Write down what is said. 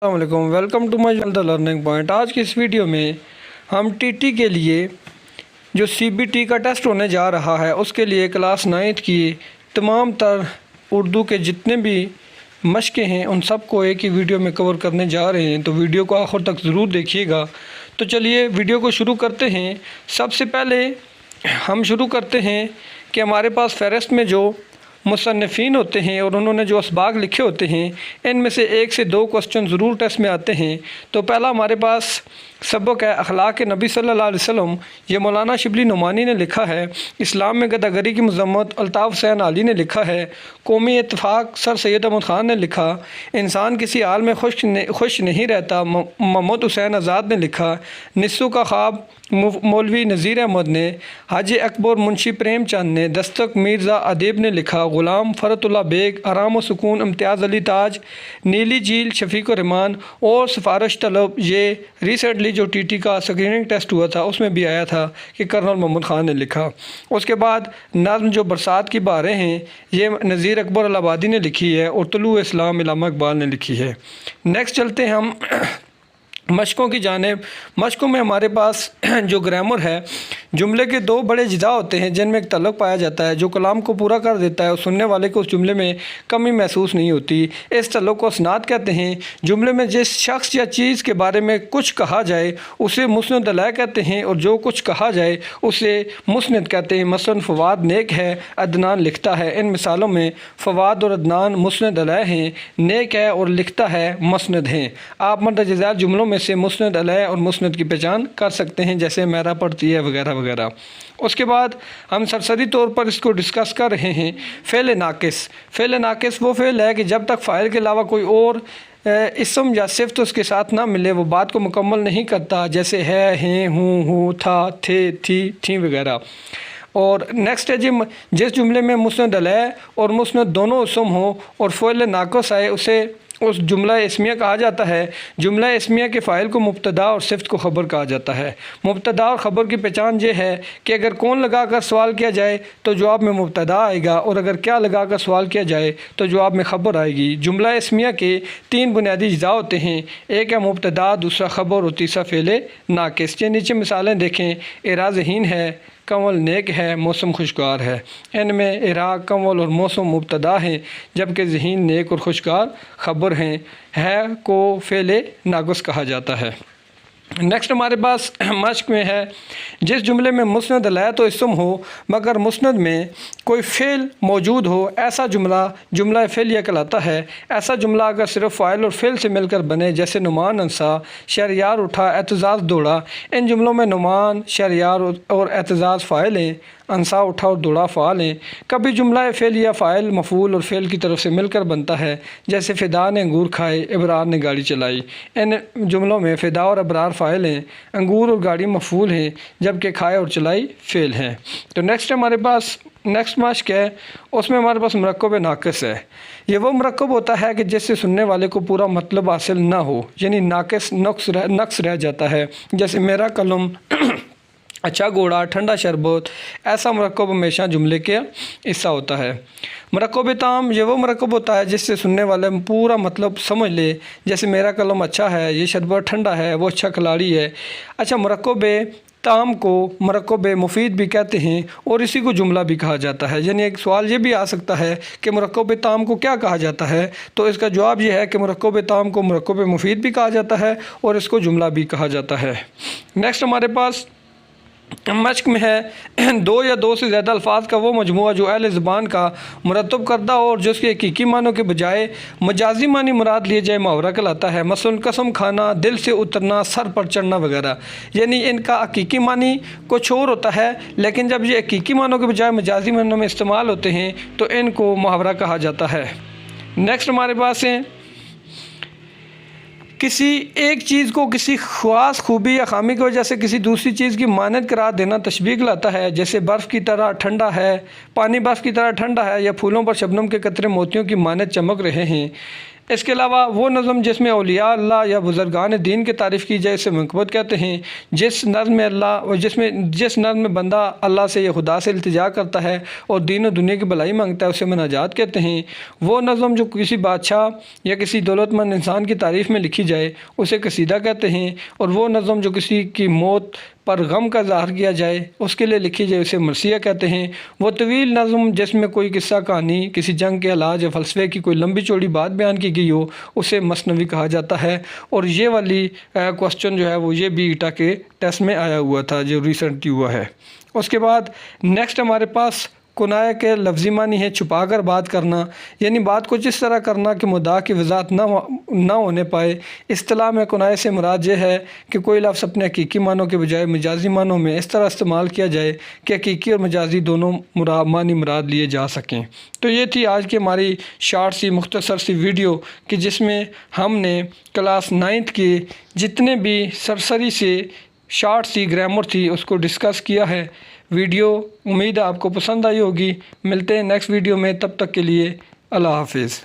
السلام علیکم، welcome to my channel learning point. آج کی اس ویڈیو میں ہم ٹی ٹی کے لیے جو سی بی ٹی کا ٹیسٹ ہونے جا رہا ہے اس کے لیے کلاس 9 کی تمام تر اردو کے جتنے بھی مشقیں ہیں ان سب کو ایک ہی ویڈیو میں کور کرنے جا رہے ہیں، تو ویڈیو کو آخر تک ضرور دیکھیے گا۔ تو چلیے ویڈیو کو شروع کرتے ہیں۔ سب سے پہلے ہم شروع کرتے ہیں کہ ہمارے پاس فہرست میں جو مصنفین ہوتے ہیں اور انہوں نے جو اسباق لکھے ہوتے ہیں ان میں سے 1 سے 2 کوسچن ضرور ٹیسٹ میں آتے ہیں۔ تو پہلا ہمارے پاس سبق ہے اخلاق نبی صلی اللہ علیہ وسلم، یہ مولانا شبلی نعمانی نے لکھا ہے۔ اسلام میں گداگری کی مذمت الطاف حسین علی نے لکھا ہے۔ قومی اتفاق سر سید احمد خان نے لکھا۔ انسان کسی حال میں خوش نہیں رہتا، محمد حسین آزاد نے لکھا۔ نسو کا خواب مولوی نذیر احمد نے۔ حاجی اکبر منشی پریم چند نے۔ دستک مرزا ادیب نے لکھا۔ غلام فرت اللہ بیگ، آرام و سکون امتیاز علی تاج، نیلی جھیل شفیق الرحمان اور سفارش طلب۔ یہ ریسنٹلی جو ٹی ٹی کا اسکریننگ ٹیسٹ ہوا تھا اس میں بھی آیا تھا کہ کرنل محمد خان نے لکھا۔ اس کے بعد نظم جو برسات کی بہاریں ہیں یہ نذیر اکبر الہ آبادی نے لکھی ہے اور طلوع اسلام علامہ اقبال نے لکھی ہے۔ نیکسٹ چلتے ہیں ہم مشقوں کی جانب۔ مشقوں میں ہمارے پاس جو گرامر ہے، جملے کے 2 بڑے اجزاء ہوتے ہیں جن میں ایک تعلق پایا جاتا ہے جو کلام کو پورا کر دیتا ہے اور سننے والے کو اس جملے میں کمی محسوس نہیں ہوتی۔ اس تعلق کو اسناد کہتے ہیں۔ جملے میں جس شخص یا چیز کے بارے میں کچھ کہا جائے اسے مسند علیہ کہتے ہیں اور جو کچھ کہا جائے اسے مسند کہتے ہیں۔ مثلاً فواد نیک ہے، عدنان لکھتا ہے۔ ان مثالوں میں فواد اور عدنان مسند علیہ ہیں، نیک ہے اور لکھتا ہے مسند ہیں۔ آپ مندرجہ ذیل جملوں میں سے مسند علیہ اور مسند کی پہچان کر سکتے ہیں، جیسے میرا پڑھتی ہے وغیرہ وغیرہ۔ اس کے بعد ہم سرسری طور پر اس کو ڈسکس کر رہے ہیں۔ فعل ناقص۔ فعل ناقص وہ فعل ہے کہ جب تک فاعل کے علاوہ کوئی اور اسم یا صفت اس کے ساتھ نہ ملے وہ بات کو مکمل نہیں کرتا، جیسے ہے، ہیں، ہوں، تھا، تھے، تھی، تھیں وغیرہ۔ اور نیکسٹ ہے جس جملے میں مسند علیہ اور مسند دونوں اسم ہوں اور فعل ناقص آئے اسے اس جملہ اسمیہ کہا جاتا ہے۔ جملہ اسمیہ کے فاعل کو مبتدا اور صفت کو خبر کہا جاتا ہے۔ مبتدا اور خبر کی پہچان یہ ہے کہ اگر کون لگا کر سوال کیا جائے تو جواب میں مبتدا آئے گا اور اگر کیا لگا کر سوال کیا جائے تو جواب میں خبر آئے گی۔ جملہ اسمیہ کے 3 بنیادی اجزاء ہوتے ہیں، ایک ہے مبتدا، دوسرا خبر اور تیسرا فعل ناقص۔ یہ نیچے مثالیں دیکھیں۔ اعراض ذہین ہے، کنول نیک ہے، موسم خوشگوار ہے۔ ان میں اعراض، کنول اور موسم مبتدا ہیں جبکہ ذہین، نیک اور خوشگوار خبر ہیں۔ ہے کو فعل ناقص کہا جاتا ہے۔ نیکسٹ ہمارے پاس مشق میں ہے جس جملے میں مسند علیہ تو اسم ہو مگر مسند میں کوئی فعل موجود ہو ایسا جملہ فعلیہ کہلاتا ہے۔ ایسا جملہ اگر صرف فاعل اور فعل سے مل کر بنے، جیسے نعمان انسا، شہریار اٹھا، اعتزاز دوڑا۔ ان جملوں میں نعمان، شہریار اور اعتزاز فاعل ہیں، انسا اٹھا اور دوڑا فعال ہیں۔ کبھی جملہ فعلیہ فاعل، مفعول اور فعل کی طرف سے مل کر بنتا ہے، جیسے فدا نے انگور کھائے، ابرار نے گاڑی چلائی۔ ان جملوں میں فدا اور ابرار فاعل ہیں، انگور اور گاڑی مفعول ہیں جبکہ کھائے اور چلائی فعل ہیں۔ تو نیکسٹ ہمارے پاس نیکسٹ مشق ہے، اس میں ہمارے پاس مرکب ناقص ہے۔ یہ وہ مرکب ہوتا ہے کہ جس سے سننے والے کو پورا مطلب حاصل نہ ہو، یعنی نقص رہ جاتا ہے، جیسے میرا قلم، اچھا گھوڑا، ٹھنڈا شربت۔ ایسا مرکب ہمیشہ جملے کا حصہ ہوتا ہے۔ مرکب تام یہ وہ مرکب ہوتا ہے جس سے سننے والے پورا مطلب سمجھ لے، جیسے میرا قلم اچھا ہے، یہ شربت ٹھنڈا ہے، وہ اچھا کھلاڑی ہے۔ اچھا، مرکب تام کو مرکب مفید بھی کہتے ہیں اور اسی کو جملہ بھی کہا جاتا ہے۔ یعنی ایک سوال یہ بھی آ سکتا ہے کہ مرکب تام کو کیا کہا جاتا ہے، تو اس کا جواب یہ ہے کہ مرکب تام کو مرکب مفید بھی کہا جاتا ہے اور اس کو جملہ بھی کہا جاتا ہے۔ نیکسٹ ہمارے پاس مشق میں ہے 2 یا 2 سے زیادہ الفاظ کا وہ مجموعہ جو اہل زبان کا مرتب کردہ اور جس کے حقیقی معنوں کے بجائے مجازی معنی مراد لیے جائے محاورہ کہلاتا ہے۔ مثلاً قسم کھانا، دل سے اترنا، سر پر چڑھنا وغیرہ۔ یعنی ان کا حقیقی معنی کچھ اور ہوتا ہے لیکن جب یہ حقیقی معنوں کے بجائے مجازی معنوں میں استعمال ہوتے ہیں تو ان کو محاورہ کہا جاتا ہے۔ نیکسٹ ہمارے پاس ہیں کسی ایک چیز کو کسی خاص خوبی یا خامی کی وجہ سے کسی دوسری چیز کی مانند قرار دینا تشبیہ کہلاتا ہے، جیسے برف کی طرح ٹھنڈا ہے، پانی برف کی طرح ٹھنڈا ہے، یا پھولوں پر شبنم کے قطرے موتیوں کی مانند چمک رہے ہیں۔ اس کے علاوہ وہ نظم جس میں اولیاء اللہ یا بزرگان دین کی تعریف کی جائے اسے منقبت کہتے ہیں۔ جس نظم میں جس نظم میں بندہ اللہ سے یا خدا سے التجا کرتا ہے اور دین و دنیا کی بھلائی مانگتا ہے اسے مناجات کہتے ہیں۔ وہ نظم جو کسی بادشاہ یا کسی دولت مند انسان کی تعریف میں لکھی جائے اسے قصیدہ کہتے ہیں، اور وہ نظم جو کسی کی موت پر غم کا اظہار کیا جائے اس کے لیے لکھی جائے اسے مرثیہ کہتے ہیں۔ وہ طویل نظم جس میں کوئی قصہ کہانی، کسی جنگ کے علاج یا فلسفے کی کوئی لمبی چوڑی بات بیان کی گئی ہو اسے مثنوی کہا جاتا ہے۔ اور یہ والی کوسچن جو ہے وہ یہ بھی ایٹا کے ٹیسٹ میں آیا ہوا تھا جو ریسنٹلی ہوا ہے۔ اس کے بعد نیکسٹ ہمارے پاس کنایہ کے لفظی معنی ہے چھپا کر بات کرنا، یعنی بات کو جس طرح کرنا کہ مدعا کی وضاحت نہ ہونے پائے۔ اصطلاح میں کنایہ سے مراد یہ ہے کہ کوئی لفظ اپنے حقیقی معنوں کے بجائے مجازی معنوں میں اس طرح استعمال کیا جائے کہ حقیقی اور مجازی دونوں معنی مراد لیے جا سکیں۔ تو یہ تھی آج کی ہماری شارٹ سی مختصر سی ویڈیو کہ جس میں ہم نے کلاس 9th کے جتنے بھی سرسری سے شارٹ سی گرامر تھی اس کو ڈسکس کیا ہے۔ ویڈیو امید ہے آپ کو پسند آئی ہوگی۔ ملتے ہیں نیکسٹ ویڈیو میں، تب تک کے لیے اللہ حافظ۔